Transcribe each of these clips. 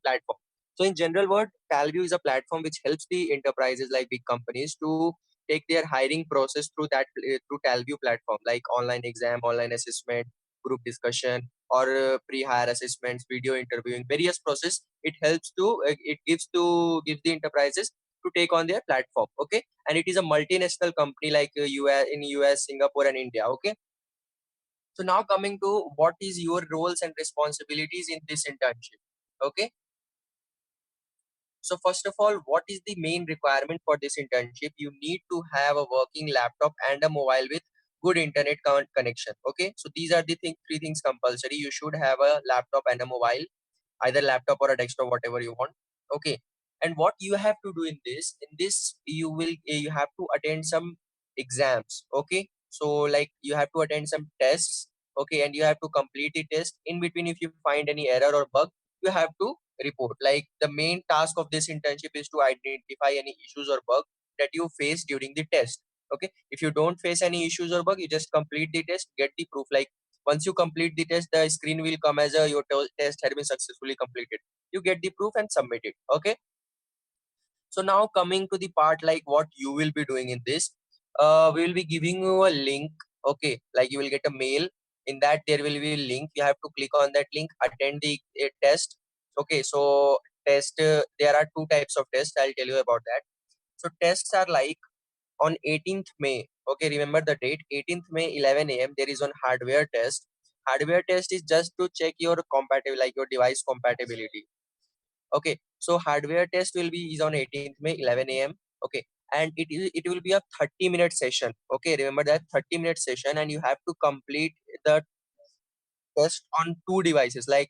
platform. So in general word, Talview is a platform which helps the enterprises like big companies to take their hiring process through through Talview platform, like online exam, online assessment, group discussion, or pre-hire assessments, video interviewing, various process. It helps to it gives the enterprises to take on their platform. Okay, and it is a multinational company like US, Singapore, and India. Okay, so now coming to what is your roles and responsibilities in this internship. Okay, so first of all, what is the main requirement for this internship? You need to have a working laptop and a mobile with good internet connection. Okay, so these are the three things compulsory. You should have a laptop and a mobile, either laptop or a desktop, whatever you want. Okay, and what you have to do in this you have to attend some exams. Okay, so like you have to attend some tests. Okay, and you have to complete the test. In between, if you find any error or bug, you have to report. Like the main task of this internship is to identify any issues or bug that you face during the test. Okay, if you don't face any issues or bug, you just complete the test, get the proof. Like once you complete the test, the screen will come as a your test has been successfully completed. You get the proof and submit it. Okay, so now coming to the part like what you will be doing in this, we will be giving you a link. Okay, like you will get a mail. In that there will be a link. You have to click on that link, attend the test. Okay, so test there are two types of tests. I'll tell you about that. So tests are like on 18th May. Okay, remember the date, 18th May 11 a.m. There is one hardware test. Hardware test is just to check your compatible, like your device compatibility. Okay, so hardware test will be is on 18th May 11 a.m. Okay, and it will be a 30-minute session. Okay, remember that 30-minute session, and you have to complete the test on two devices, like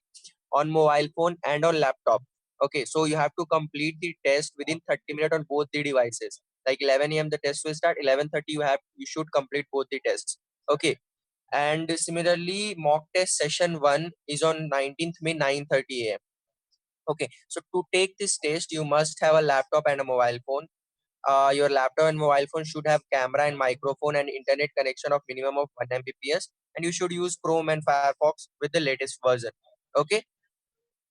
on mobile phone and on laptop. Okay, so you have to complete the test within 30 minutes on both the devices. Like 11 a.m. the test will start. 11:30 you should complete both the tests. Okay, and similarly mock test session 1 is on 19th May 9:30 a.m. Okay, so to take this test, you must have a laptop and a mobile phone. Your laptop and mobile phone should have camera and microphone and internet connection of minimum of 1 Mbps, and you should use Chrome and Firefox with the latest version. Okay,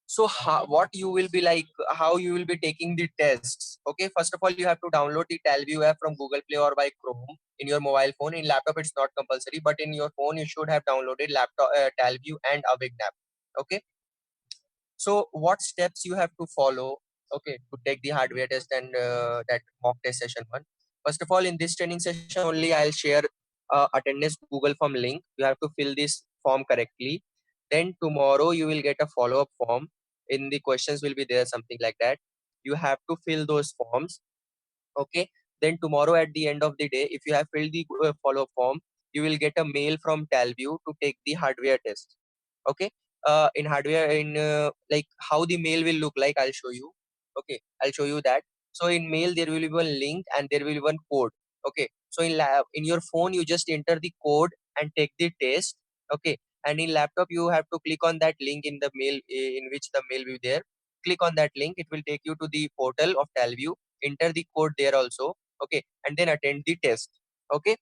so what you will be like, how you will be taking the tests. Okay, first of all, you have to download the Talview app from Google Play or by Chrome in your mobile phone. In laptop, it's not compulsory, but in your phone, you should have downloaded laptop Talview and Avign app. Okay, so what steps you have to follow, okay, to take the hardware test and that mock test session 1? First of all, in this training session only, I'll share attendance Google Form link. You have to fill this form correctly. Then tomorrow you will get a follow-up form. In the questions will be there something like that. You have to fill those forms. Okay, then tomorrow at the end of the day, if you have filled the follow-up form, you will get a mail from Talview to take the hardware test. Okay, in hardware, in like how the mail will look like, I'll show you. Okay, I'll show you that. So in mail there will be one link and there will be one code. Okay, so in your phone you just enter the code and take the test. Okay, and in laptop you have to click on that link in the mail, in which the mail will be there. Click on that link, it will take you to the portal of Talview. Enter the code there also. Okay, and then attend the test. Okay,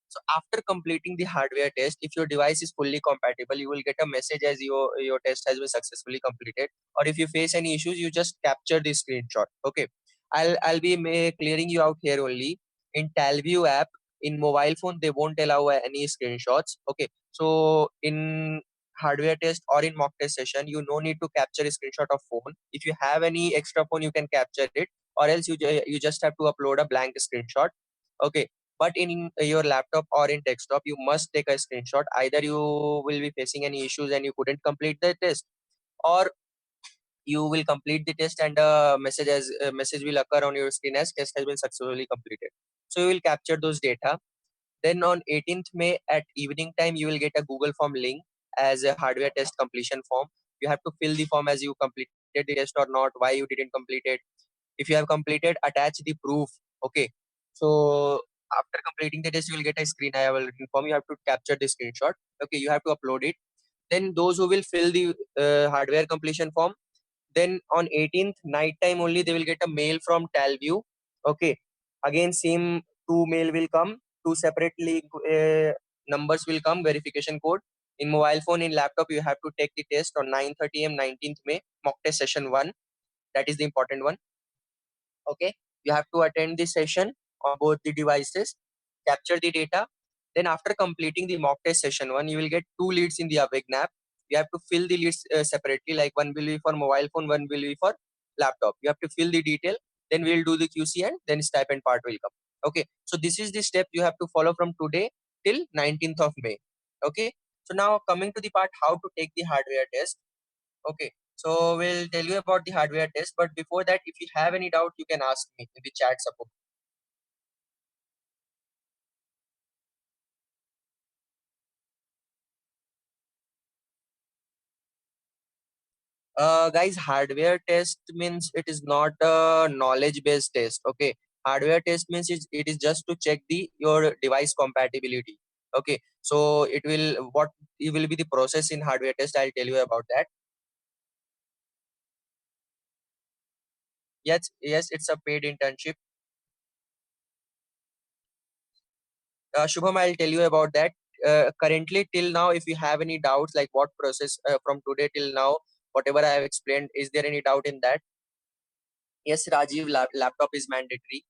so after completing the hardware test, if your device is fully compatible, you will get a message as your test has been successfully completed. Or if you face any issues, you just capture the screenshot. Okay, I'll be clearing you out here only. In Talview app, in mobile phone, they won't allow any screenshots. Okay, so in hardware test or in mock test session, you no need to capture a screenshot of phone. If you have any extra phone, you can capture it, or else you just have to upload a blank screenshot. Okay, but in your laptop or in desktop, you must take a screenshot. Either you will be facing any issues and you couldn't complete the test, or you will complete the test and a message will occur on your screen as test has been successfully completed. So you will capture those data. Then on 18th May at evening time, you will get a Google Form link as a hardware test completion form. You have to fill the form as you completed the test or not, why you didn't complete it. If you have completed, attach the proof. Okay, so after completing the test, you will get a screen. I have already informed you have to capture the screenshot. Okay, you have to upload it. Then those who will fill the hardware completion form, then on 18th night time only they will get a mail from Talview. Okay, again same two mail will come, two separately numbers will come, verification code. In mobile phone, in laptop, you have to take the test on 9:30 a.m. 19th May, mock test session 1. That is the important one. Okay, you have to attend the session on both the devices, capture the data. Then after completing the mock test session 1, you will get two leads in the Avign app. You have to fill the leads separately, like one will be for mobile phone, one will be for laptop. You have to fill the detail, then we'll do the QC and then stipend part will come. Okay, so this is the step you have to follow from today till 19th of May. Okay, so now coming to the part how to take the hardware test. Okay, so we'll tell you about the hardware test, but before that, if you have any doubt, you can ask me in the chat support. Guys, hardware test means it is not a knowledge-based test. Okay, hardware test means it is just to check the your device compatibility. Okay, so it will be the process in hardware test. I'll tell you about that. Yes, yes, it's a paid internship. Shubham, I'll tell you about that. Currently, till now, if you have any doubts, like what process from today till now, whatever I have explained, is there any doubt in that? Yes, Rajiv, laptop is mandatory.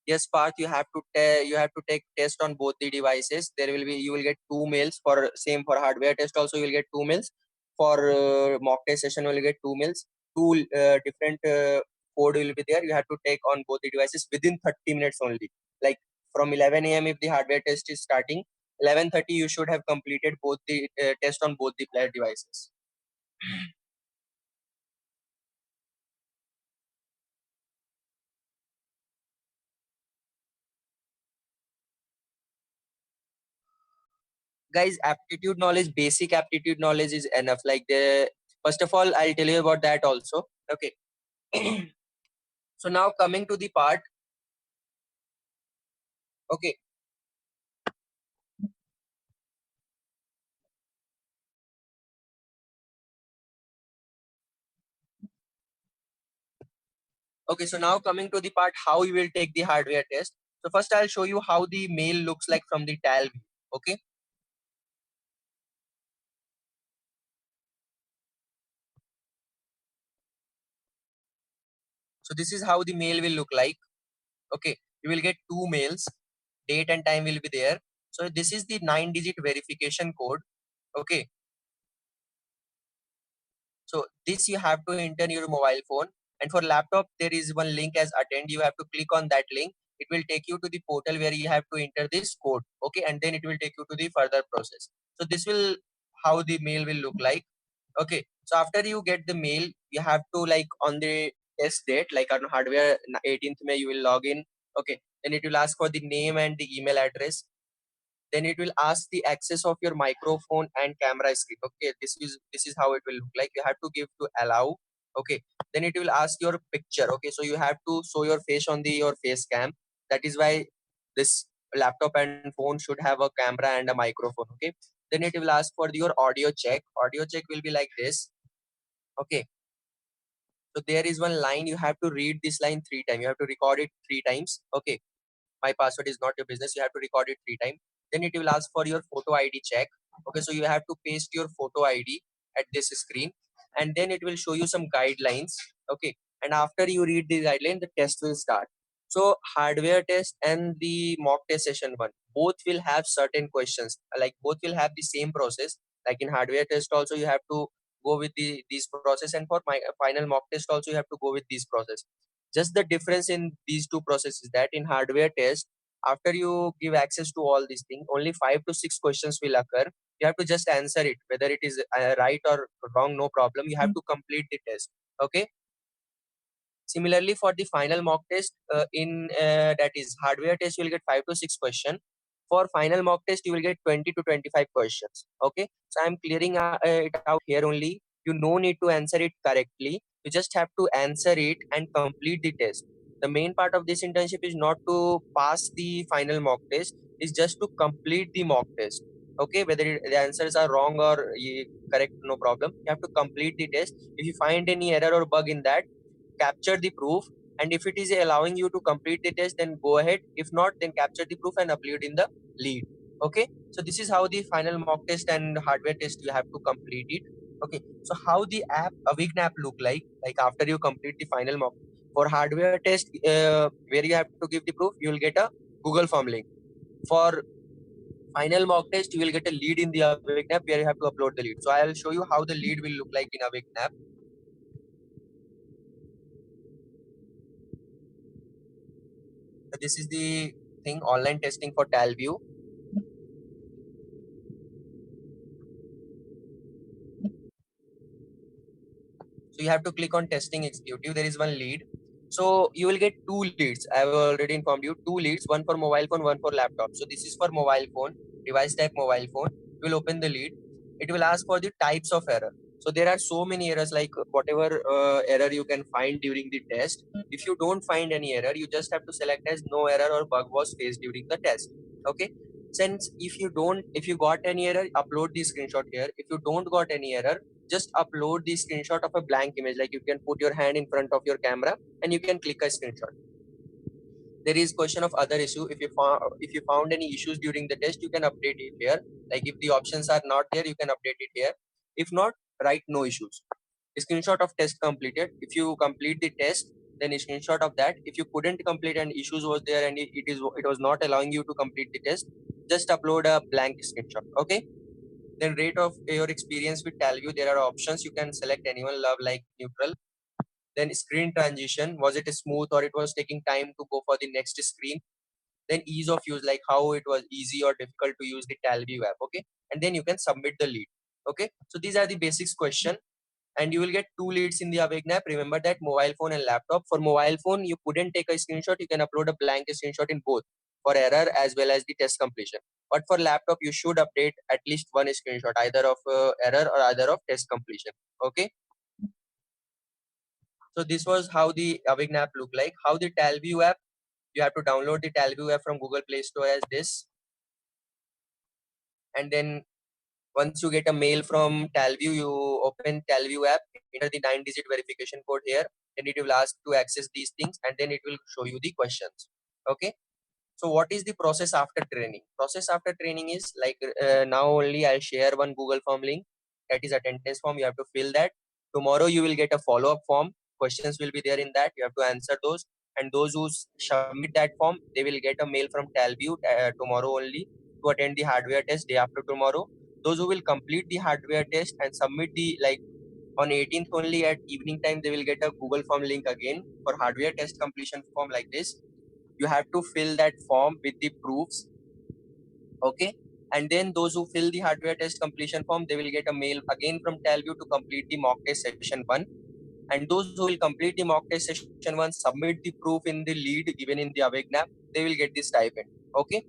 Yes, Parth, you have to take test on both the devices. There will be you will get two mails for same for hardware test. Also, you will get two mails for mock test session. You will get two mails. Two different code will be there. You have to take on both the devices within 30 minutes only. Like from 11 a.m. if the hardware test is starting, 11:30 you should have completed both the test on both the player devices. Guys, aptitude knowledge, basic aptitude knowledge is enough. Like the first of all, I'll tell you about that also. Okay. So now coming to the part. Okay. Okay. So now coming to the part how you will take the hardware test. So first I'll show you how the mail looks like from the TAL view. Okay. So this is how the mail will look like. Okay. You will get two mails. Date and time will be there. So this is the 9-digit verification code. Okay. So this you have to enter your mobile phone. And for laptop, there is one link as attend. You have to click on that link. It will take you to the portal where you have to enter this code. Okay, and then it will take you to the further process. So this will how the mail will look like. Okay, so after you get the mail, you have to like on the test date, like on hardware 18th May, you will log in. Okay, then it will ask for the name and the email address. Then it will ask the access of your microphone and camera screen. Okay, this is how it will look like. You have to give to allow. Okay, then it will ask your picture. Okay, so you have to show your face on the your face cam. That is why this laptop and phone should have a camera and a microphone. Okay, then it will ask for your audio check. Audio check will be like this. Okay, so there is one line. You have to read this line three times. You have to record it three times. Okay, my password is not your business. You have to record it three times. Then it will ask for your photo ID check. Okay, so you have to paste your photo ID at this screen, and then it will show you some guidelines. Okay, and after you read the guideline, the test will start. So hardware test and the mock test session one both will have certain questions. Like both will have the same process. Like in hardware test also you have to go with these process, and for my final mock test also you have to go with these process. Just the difference in these two processes that in hardware test, after you give access to all these things, only 5 to 6 questions will occur. You have to just answer it, whether it is right or wrong, no problem. You have to complete the test. Okay. Similarly, for the final mock test, in that is hardware test, you will get 5 to 6 questions. For final mock test, you will get 20 to 25 questions. Okay, so I'm clearing it out here only. You no need to answer it correctly. You just have to answer it and complete the test. The main part of this internship is not to pass the final mock test; is just to complete the mock test. Okay, whether the answers are wrong or correct, no problem. You have to complete the test. If you find any error or bug in that, capture the proof, and if it is allowing you to complete the test, then go ahead. If not, then capture the proof and upload in the lead. Okay, so this is how the final mock test and hardware test you have to complete it. Okay, so how the Avign app look like after you complete the final mock. For hardware test, where you have to give the proof, you will get a Google form link. For final mock test, you will get a lead in the Avign app where you have to upload the lead. So I'll show you how the lead will look like in Avign app. So this is the thing, online testing for Talview. So you have to click on testing executive. There is one lead. So you will get two leads. I have already informed you, two leads, one for mobile phone, one for laptop. So this is for mobile phone, device type mobile phone. You will open the lead. It will ask for the types of error. So there are so many errors, like whatever error you can find during the test. If you don't find any error, you just have to select as no error or bug was faced during the test. Okay. Since if you got any error, upload the screenshot here. If you don't got any error, just upload the screenshot of a blank image. Like you can put your hand in front of your camera and you can click a screenshot. There is question of other issue. If you found any issues during the test, you can update it here. Like if the options are not there, you can update it here. If not, write no issues. A screenshot of test completed. If you complete the test, then a screenshot of that. If you couldn't complete and issues was there and it was not allowing you to complete the test, just upload a blank screenshot. Okay. Then rate of your experience with Talview. There are options. You can select anyone, love, like, neutral. Then screen transition. Was it smooth or it was taking time to go for the next screen? Then ease of use, like how it was easy or difficult to use the Talview app. Okay. And then you can submit the lead. Okay. So these are the basics question. And you will get two leads in the Avign app. Remember that, mobile phone and laptop. For mobile phone, you couldn't take a screenshot. You can upload a blank screenshot in both for error as well as the test completion. But for laptop, you should update at least one screenshot, either of error or either of test completion. Okay. So this was how the Avign app look like. How the Talview app, you have to download the Talview app from Google Play Store as this. And then once you get a mail from Talview, you open Talview app, enter the 9-digit verification code here. Then it will ask to access these things and then it will show you the questions. Okay. So what is the process after training? Process after training is like now only I'll share one Google form link. That is attendance form. You have to fill that. Tomorrow you will get a follow-up form. Questions will be there in that. You have to answer those. And those who submit that form, they will get a mail from Talview tomorrow only to attend the hardware test day after tomorrow. Those who will complete the hardware test and submit the, like, on 18th only at evening time, they will get a Google form link again for hardware test completion form like this. You have to fill that form with the proofs. Okay. And then those who fill the hardware test completion form, they will get a mail again from Talview to complete the mock test session 1. And those who will complete the mock test session 1, submit the proof in the lead given in the Avign app, they will get the stipend. Okay.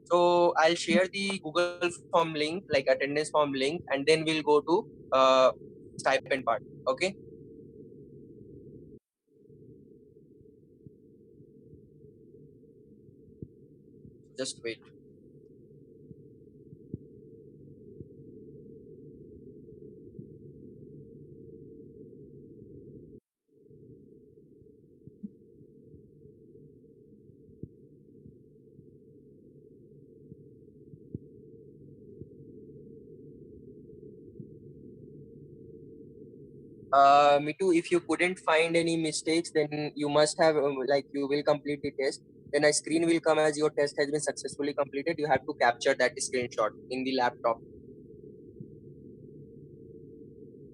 So I'll share the Google form link, like attendance form link, and then we'll go to stipend part. Okay. Just wait. Me too. If you couldn't find any mistakes, then you must have, like, you will complete the test. Then a screen will come as your test has been successfully completed. You have to capture that screenshot in the laptop.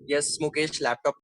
Yes, Mukesh, laptop